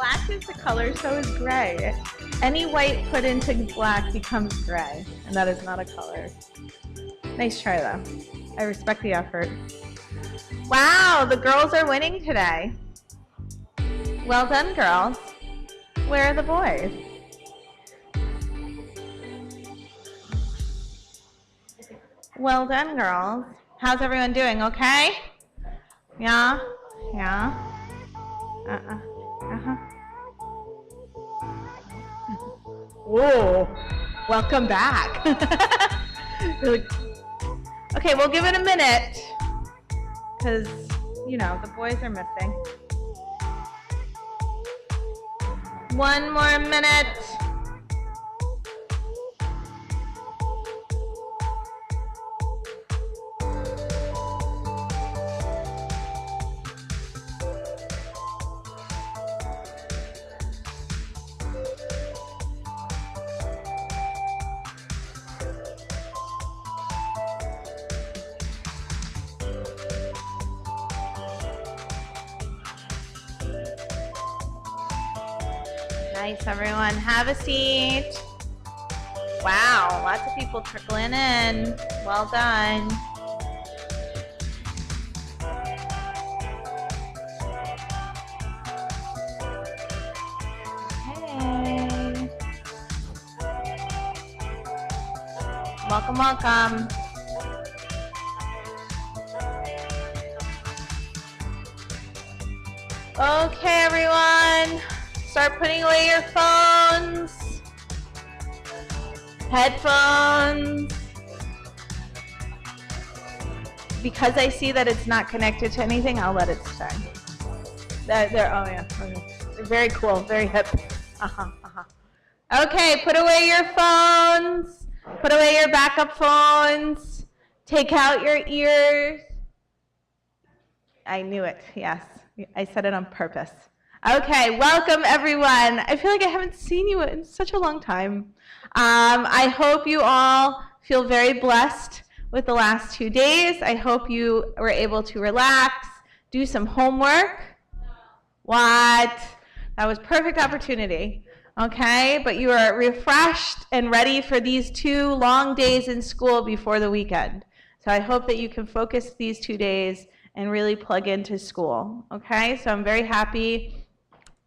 black is the color, so is gray. Any white put into black becomes gray, and that is not a color. Nice try, though. I respect the effort. Wow, the girls are winning today. Well done, girls. Where are the boys? Well done, girls. How's everyone doing? Okay? Yeah? Yeah? Whoa. Welcome back. Okay, we'll give it a minute because, you know, the boys are missing. One more minute. Nice, everyone. Have a seat. Wow, lots of people trickling in. Well done. Hey. Welcome, welcome. Okay, everyone. Start putting away your phones, headphones. Because I see that it's not connected to anything, I'll let it stay. Oh yeah, okay. Very cool, very hip. Okay, put away your phones, put away your backup phones, take out your ears. I knew it, yes, I said it on purpose. Okay, welcome everyone. I feel like I haven't seen you in such a long time. I hope you all feel very blessed with the last 2 days. I hope you were able to relax, do some homework. What? That was perfect opportunity. Okay, but you are refreshed and ready for these 2 long days in school before the weekend. So I hope that you can focus these 2 days and really plug into school. Okay, so I'm very happy.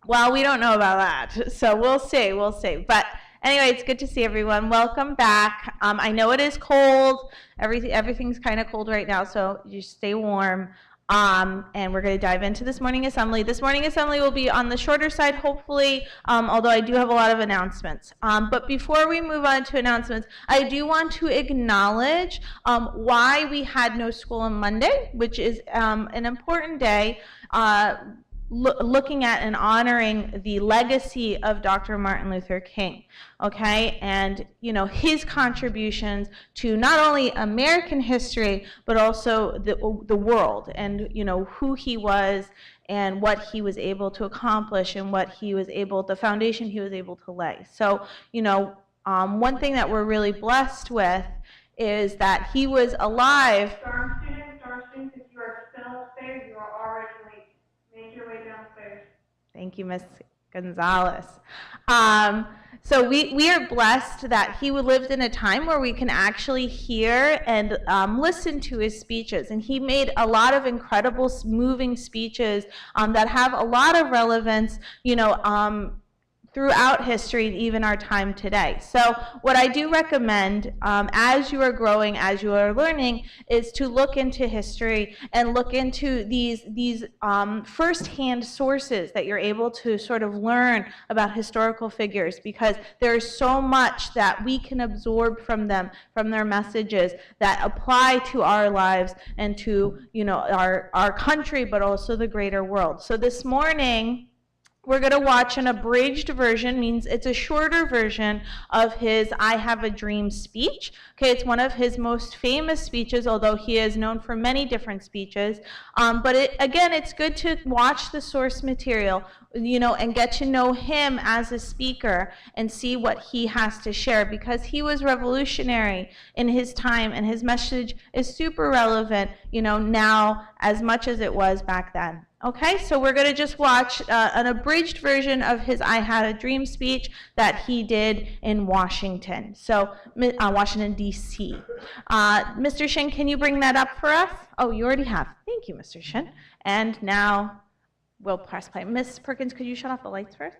Well, we don't know about that, so we'll see. But anyway, it's good to see everyone. Welcome back. I know it is cold. Everything's kind of cold right now, so just stay warm. And we're going to dive into this morning assembly. This morning assembly will be on the shorter side, hopefully, although I do have a lot of announcements. But before we move on to announcements, I do want to acknowledge why we had no school on Monday, which is an important day. Looking at and honoring the legacy of Dr. Martin Luther King, okay, and you know his contributions to not only American history but also the world, and you know who he was and what he was able to accomplish and the foundation he was able to lay. So you know one thing that we're really blessed with is that he was alive. Dorm students, if you are still upstairs, you are already late. Make your way downstairs. Thank you, Miss Gonzalez. So we are blessed that he lived in a time where we can actually hear and listen to his speeches. And he made a lot of incredible, moving speeches that have a lot of relevance, you know, throughout history and even our time today. So what I do recommend as you are growing, as you are learning, is to look into history and look into these first-hand sources that you're able to sort of learn about historical figures, because there's so much that we can absorb from them, from their messages that apply to our lives and to, you know, our country, but also the greater world. So this morning, we're going to watch an abridged version, means it's a shorter version of his I Have a Dream speech. Okay, it's one of his most famous speeches, although he is known for many different speeches. But again, it's good to watch the source material, you know, and get to know him as a speaker and see what he has to share, because he was revolutionary in his time and his message is super relevant, now as much as it was back then. Okay, so we're going to just watch an abridged version of his I Had a Dream speech that he did in Washington, Washington, D.C. Mr. Shin, can you bring that up for us? Oh, you already have. Thank you, Mr. Shin. And now we'll press play. Ms. Perkins, could you shut off the lights first?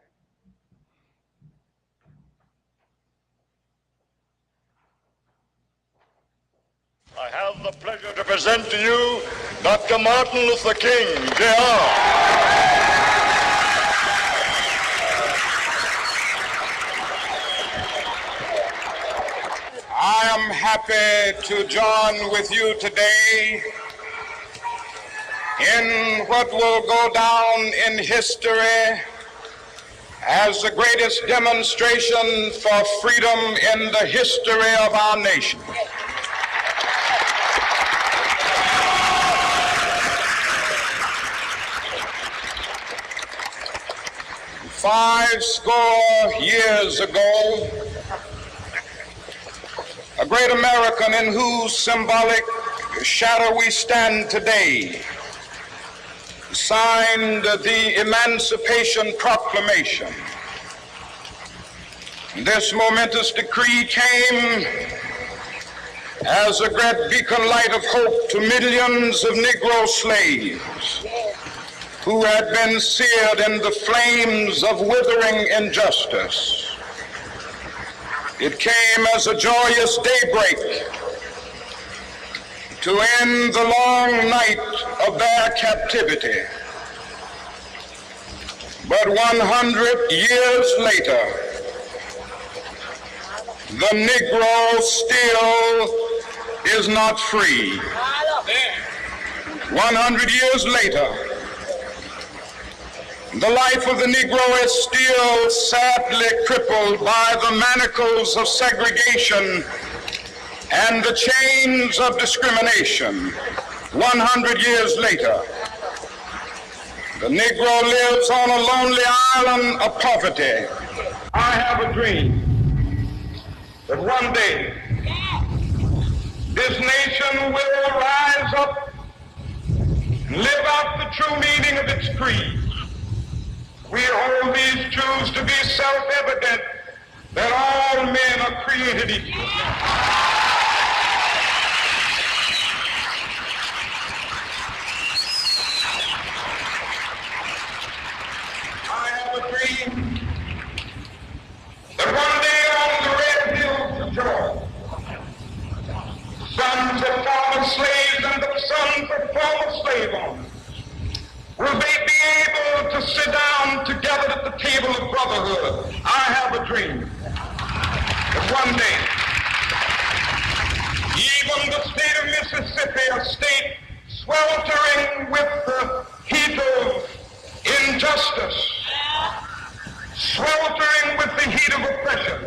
I have the pleasure to present to you Dr. Martin Luther King, Jr. I am happy to join with you today in what will go down in history as the greatest demonstration for freedom in the history of our nation. 50 years ago, a great American in whose symbolic shadow we stand today signed the Emancipation Proclamation. This momentous decree came as a great beacon light of hope to millions of Negro slaves who had been seared in the flames of withering injustice. It came as a joyous daybreak to end the long night of their captivity. But 100 years later, the Negro still is not free. 100 years later, the life of the Negro is still sadly crippled by the manacles of segregation and the chains of discrimination. 100 years later, the Negro lives on a lonely island of poverty. I have a dream that one day this nation will rise up and live out the true meaning of its creed. We hold these truths to be self-evident, that all men are created equal. I have a dream that one day on the red hills of Georgia, sons of former slaves and the sons of former slave owners will they be able to sit down together at the table of brotherhood. I have a dream that one day, even the state of Mississippi, a state sweltering with the heat of injustice, sweltering with the heat of oppression,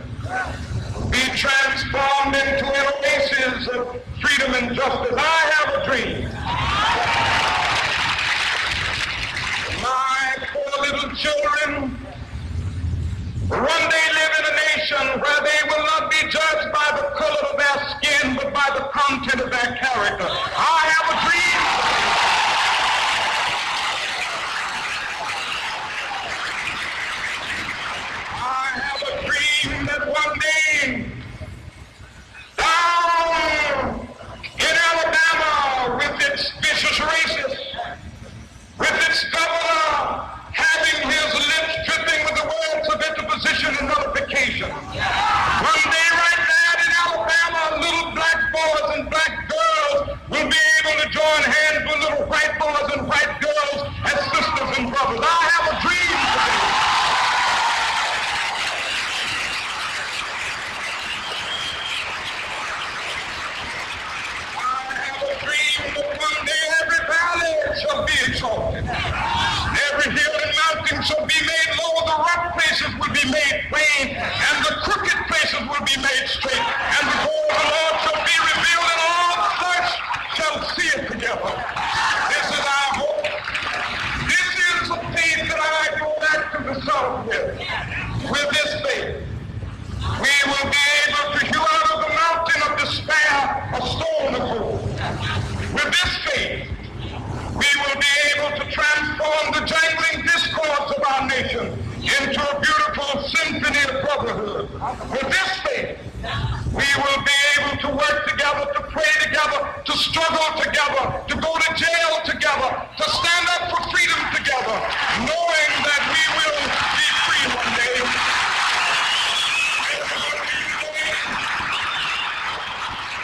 will be transformed into an oasis of freedom and justice. I have a dream. My poor little children will one day live in a nation where they will not be judged by the color of their skin, but by the content of their character. I have a dream. I have a dream that one day, down in Alabama, with its vicious racists, with its governor having his lips dripping with the words of interposition and nullification. One day right there in Alabama, little black boys and black girls transform the jangling discords of our nation into a beautiful symphony of brotherhood. With this faith, we will be able to work together, to pray together, to struggle together, to go to jail together, to stand up for freedom together, knowing that we will be free one day.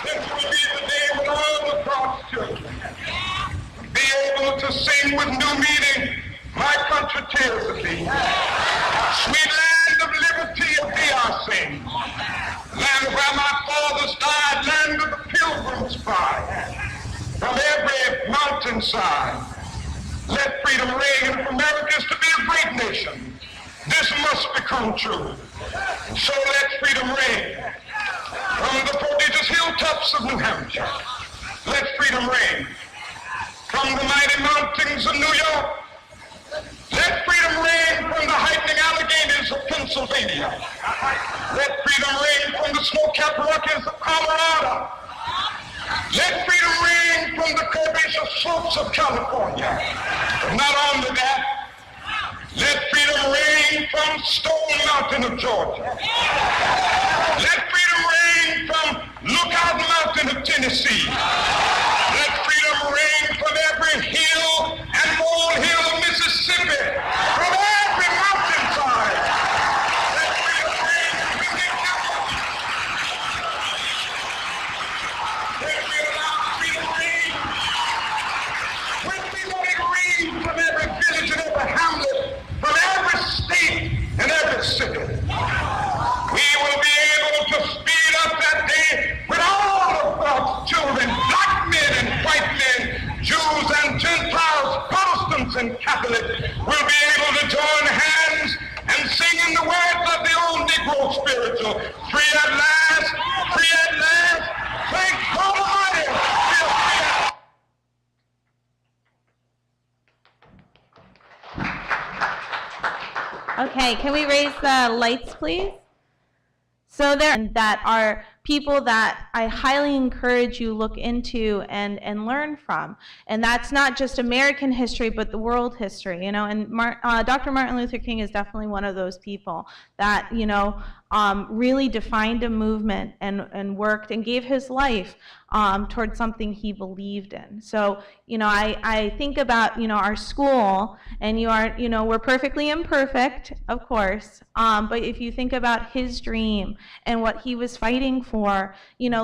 This will be the day when all the God's children be able to sing with new meaning, my country tears of thee. Sweet land of liberty of thee I sing. Land where my fathers died, land of the pilgrims cry. From every mountainside, let freedom ring. And if America is to be a great nation, this must become true. So let freedom ring. From the prodigious hilltops of New Hampshire, let freedom ring. From the mighty mountains of New York, let freedom ring. From the heightening Alleghenies of Pennsylvania, let freedom ring. From the snow-capped Rockies of Colorado, let freedom ring. From the curvaceous slopes of California. But not only that, let freedom ring from Stone Mountain of Georgia. Let freedom ring from Lookout Mountain of Tennessee. Let freedom ring from every hill and molehill of Mississippi, from every mountainside. Let freedom ring from Minneapolis. Let we allow freedom ring. When we let it ring from every village and every hamlet, from every state and every city, we will be able to speed up that day when all of God's children, black men and white men, Jews and Gentiles, Protestants and Catholics, will be able to join hands and sing in the words of the old Negro spiritual, free at last, free at last, thank God Almighty, we're free at last. Okay, can we raise the lights, please? So there that are people that I highly encourage you look into and learn from. And that's not just American history, but the world history, and Dr. Martin Luther King is definitely one of those people that, really defined a movement and worked and gave his life towards something he believed in. So, I think about, our school, and we're perfectly imperfect, of course, but if you think about his dream and what he was fighting for,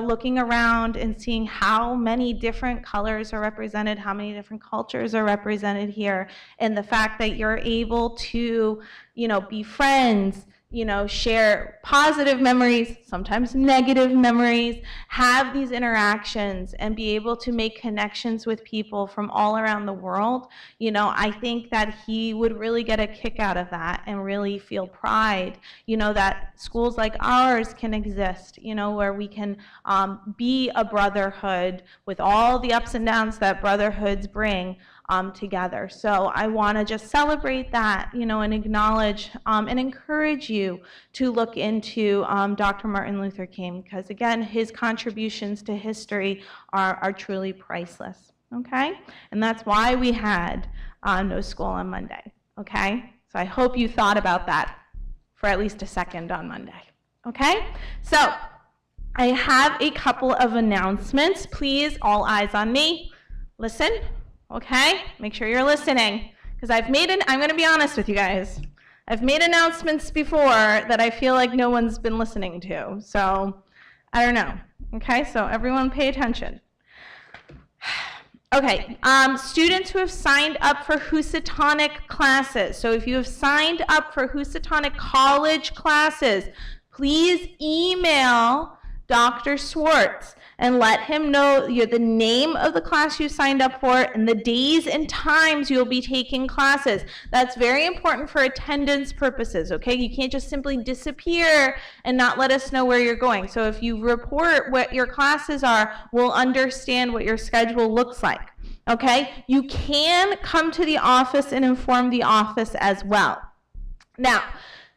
looking around and seeing how many different colors are represented, how many different cultures are represented here, and the fact that you're able to, be friends, share positive memories, sometimes negative memories, have these interactions, and be able to make connections with people from all around the world. I think that he would really get a kick out of that and really feel pride, that schools like ours can exist, where we can be a brotherhood with all the ups and downs that brotherhoods bring together. So I want to just celebrate that, and acknowledge and encourage you to look into Dr. Martin Luther King, because again, his contributions to history are truly priceless, okay? And that's why we had no school on Monday, okay? So I hope you thought about that for at least a second on Monday, okay? So I have a couple of announcements. Please, all eyes on me. Listen. Okay, make sure you're listening, because I'm going to be honest with you guys. I've made announcements before that I feel like no one's been listening to, so I don't know. Okay, so everyone pay attention. Okay, students who have signed up for Housatonic classes. So if you have signed up for Housatonic college classes, please email Dr. Swartz and let him know the name of the class you signed up for and the days and times you'll be taking classes. That's very important for attendance purposes, okay? You can't just simply disappear and not let us know where you're going. So if you report what your classes are, we'll understand what your schedule looks like, okay? You can come to the office and inform the office as well. Now,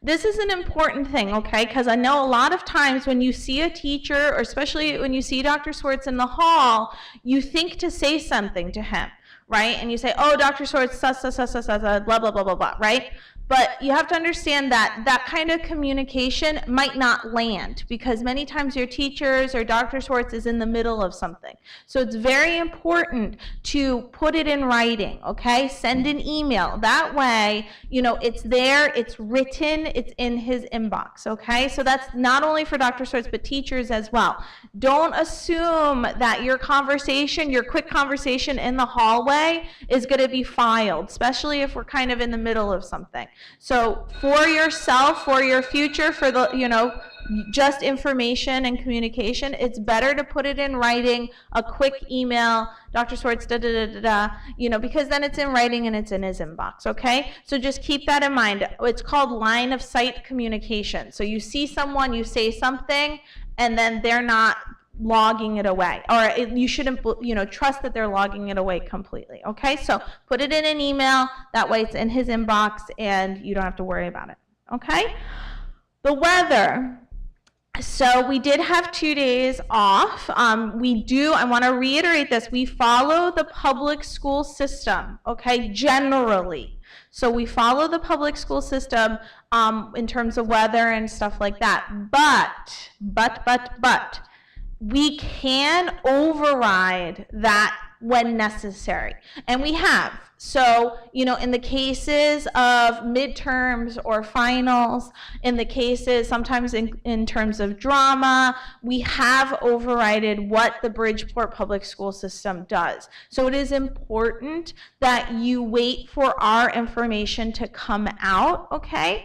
this is an important thing, okay, because I know a lot of times when you see a teacher, or especially when you see Dr. Swartz in the hall, you think to say something to him, right? And you say, oh, Dr. Swartz, blah, blah, blah, blah, blah, right? But you have to understand that that kind of communication might not land because many times your teachers or Dr. Swartz is in the middle of something. So it's very important to put it in writing, okay? Send an email. That way, you know, it's there, it's written, it's in his inbox, okay? So that's not only for Dr. Swartz, but teachers as well. Don't assume that your conversation, your quick conversation in the hallway is going to be filed, especially if we're kind of in the middle of something. So for yourself, for your future, for the, you know, just information and communication, it's better to put it in writing, a quick email, Dr. Swartz, da, da, da, da, da, you know, because then it's in writing and it's in his inbox, okay? So just keep that in mind. It's called line of sight communication. So you see someone, you say something, and then they're not logging it away, or you shouldn't, you know, trust that they're logging it away completely, okay? So put it in an email, that way it's in his inbox and you don't have to worry about it, okay? The weather. So we did have 2 days off. I want to reiterate this, we follow the public school system, okay, generally. So we follow the public school system in terms of weather and stuff like that, but, we can override that when necessary, and we have. So, you know, in the cases of midterms or finals, in the cases sometimes in terms of drama, we have overridden what the Bridgeport Public School System does. So it is important that you wait for our information to come out, okay,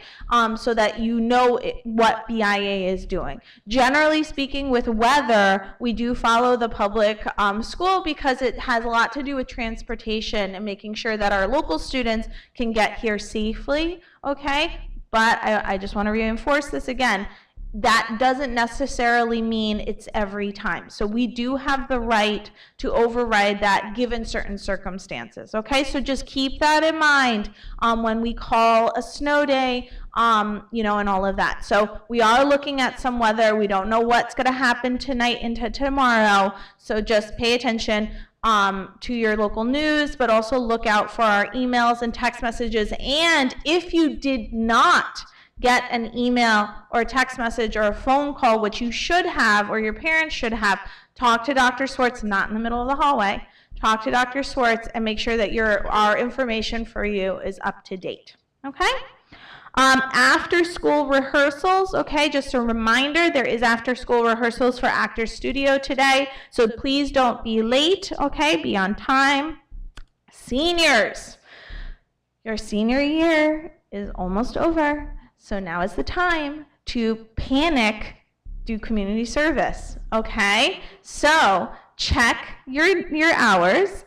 so that you know what BIA is doing. Generally speaking, with weather, we do follow the public school because it has a lot to do with transportation and making sure that our local students can get here safely, okay? But I just want to reinforce this again. That doesn't necessarily mean it's every time. So we do have the right to override that given certain circumstances, okay? So just keep that in mind when we call a snow day, you know, and all of that. So we are looking at some weather. We don't know what's going to happen tonight into tomorrow, so just pay attention to your local news, but also look out for our emails and text messages. And if you did not get an email or a text message or a phone call, which you should have or your parents should have, talk to Dr. Swartz, not in the middle of the hallway. Talk to Dr. Swartz and make sure that our information for you is up to date, okay? After school rehearsals, okay, just a reminder, there is after school rehearsals for Actors Studio today, so please don't be late, okay, be on time. Seniors, your senior year is almost over, so now is the time to panic, do community service, okay? So check your hours.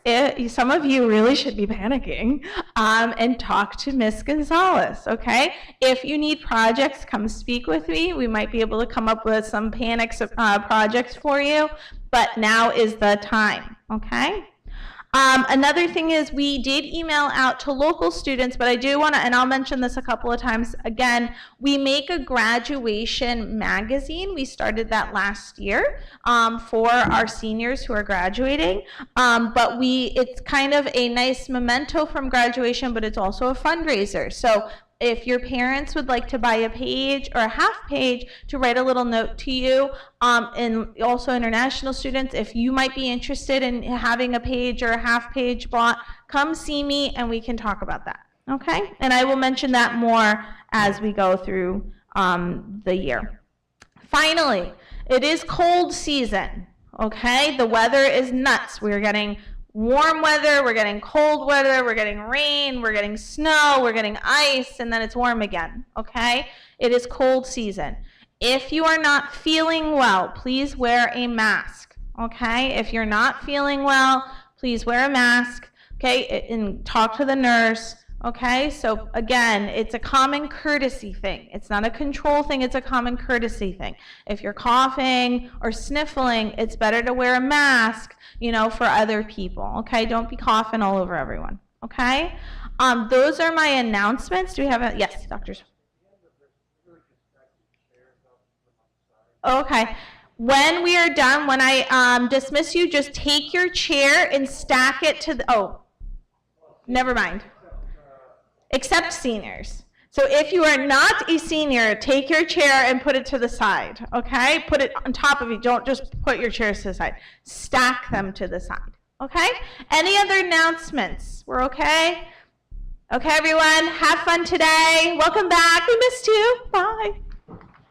Some of you really should be panicking, and talk to Ms. Gonzalez, okay? If you need projects, come speak with me. We might be able to come up with some projects for you, but now is the time, okay? Another thing is we did email out to local students, but I do want to, and I'll mention this a couple of times again, we make a graduation magazine. We started that last year for our seniors who are graduating, but it's kind of a nice memento from graduation, but it's also a fundraiser. So if your parents would like to buy a page or a half page to write a little note to you, and also international students, if you might be interested in having a page or a half page bought, come see me and we can talk about that, okay? And I will mention that more as we go through the year. Finally, it is cold season, okay? The weather is nuts. We're getting warm weather, we're getting cold weather, we're getting rain, we're getting snow, we're getting ice, and then it's warm again, okay? It is cold season. If you are not feeling well, please wear a mask, okay? If you're not feeling well, please wear a mask, okay? And talk to the nurse, okay? So again, it's a common courtesy thing. It's not a control thing, it's a common courtesy thing. If you're coughing or sniffling, it's better to wear a mask, you know, for other people, okay? Don't be coughing all over everyone, okay? Those are my announcements. Do we have yes, doctors? Okay. When we are done, when I dismiss you, just take your chair and stack it to the, Never mind. Except seniors. So if you are not a senior, take your chair and put it to the side, okay? Put it on top of you. Don't just put your chairs to the side. Stack them to the side, okay? Any other announcements? We're okay? Okay, everyone, have fun today. Welcome back. We missed you. Bye.